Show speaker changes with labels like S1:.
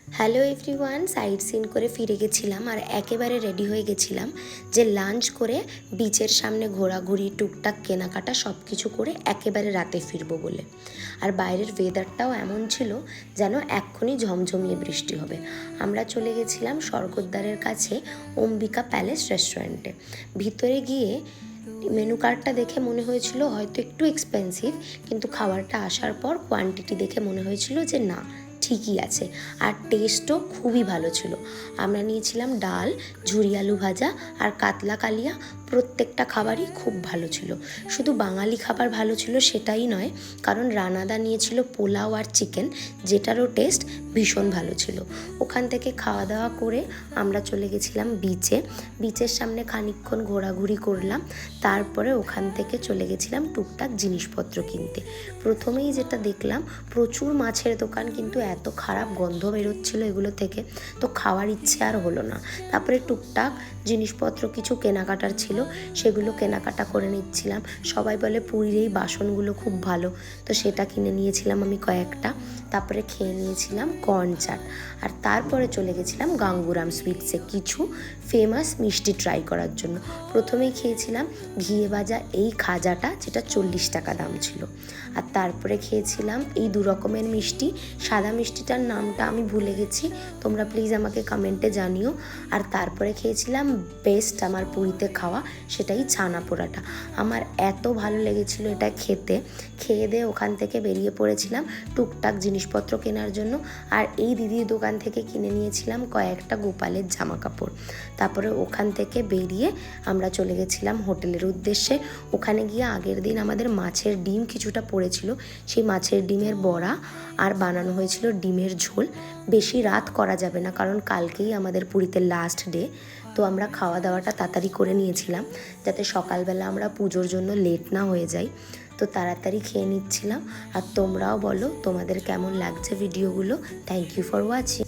S1: Hello everyone, site scene করে ফিরে গেছিলাম আর একেবারে রেডি হয়ে গেছিলাম যে লাঞ্চ করে বিচের সামনে ঘোরাঘুরি টুকটাক কেনাকাটা সব কিছু করে একেবারে রাতে ফিরবো বলে। আর বাইরের ওয়েদারটাও এমন ছিল যেন এক্ষুনি ঝমঝমিয়ে বৃষ্টি হবে। আমরা চলে গেছিলাম স্বর্গদ্বারের কাছে অম্বিকা প্যালেস রেস্টুরেন্টে। ভিতরে গিয়ে মেনু কার্ডটা দেখে মনে হয়েছিল হয়তো একটু এক্সপেন্সিভ, কিন্তু খাবারটা আসার পর কোয়ান্টিটি দেখে মনে হয়েছিল যে না, ঠিকই আছে। আর টেস্টও খুবই ভালো ছিল। আমরা নিয়েছিলাম ডাল, ঝুরি আলু ভাজা আর কাতলা কালিয়া। প্রত্যেকটা খাবারই খুব ভালো ছিল। শুধু বাঙালি খাবার ভালো ছিল সেটাই নয়, কারণ রানাদা নিয়েছিল পোলাও আর চিকেন, যেটারও টেস্ট ভীষণ ভালো ছিল। ওখান থেকে খাওয়া দাওয়া করে আমরা চলে গেছিলাম বিচে। বিচের সামনে খানিকক্ষণ ঘোরাঘুরি করলাম, তারপরে ওখান থেকে চলে গেছিলাম টুকটাক জিনিসপত্র কিনতে। প্রথমেই যেটা দেখলাম, প্রচুর মাছের দোকান, কিন্তু এত খারাপ গন্ধ বেরোচ্ছিল এগুলো থেকে, তো খাওয়ার ইচ্ছে আর হলো না। তারপরে টুকটাক জিনিসপত্র কিছু কেনাকাটার ছিল, সেগুলো কেনাকাটা করে নিচ্ছিলাম। সবাই বলে পুরীর এই বাসনগুলো খুব ভালো, তো সেটা কিনে নিয়েছিলাম আমি কয়েকটা। তারপরে খেয়ে নিয়েছিলাম কর্ন চাট, আর তারপরে চলে গেছিলাম গাঙ্গুরাম সুইটসে কিছু ফেমাস মিষ্টি ট্রাই করার জন্য। প্রথমেই খেয়েছিলাম ঘিয়ে ভাজা এই খাজাটা, যেটা 40 টাকা দাম ছিল। আর তারপরে খেয়েছিলাম এই 2 রকমের মিষ্টি। সাদা মিষ্টিটার নামটা আমি ভুলে গেছি, তোমরা প্লিজ আমাকে কমেন্টে জানিও। আর তারপরে খেয়েছিলাম বেস্ট আমার পুরীতে খাওয়া, সেটাই ছানা পোড়াটা। আমার এত ভালো লেগেছিল এটা খেতে। খেয়ে দিয়ে ওখান থেকে বেরিয়ে পড়েছিলাম টুকটাক জিনিসপত্র কেনার জন্য। আর এই দিদির দোকান থেকে কিনে নিয়েছিলাম কয়েকটা গোপালের জামা কাপড়। তারপরে ওখান থেকে বেরিয়ে আমরা চলে গেছিলাম হোটেলের উদ্দেশ্যে। ওখানে গিয়ে আগের দিন আমাদের মাছের ডিম কিছুটা পড়েছিল, সেই মাছের ডিমের বড়া আর বানানো হয়েছিল ডিমের ঝোল। বেশি রাত করা যাবে না, কারণ কালকেই আমাদের পুরীতে লাস্ট ডে। তো আমরা খাওয়া দাওয়াটা তাড়াতাড়ি করে নিয়েছিলাম, যাতে সকালবেলা আমরা পুজোর জন্য লেট না হয়ে যাই। তো তাড়াতাড়ি খেয়ে নিচ্ছিলাম। আর তোমরাও বলো তোমাদের কেমন লাগছে ভিডিওগুলো। Thank you for watching.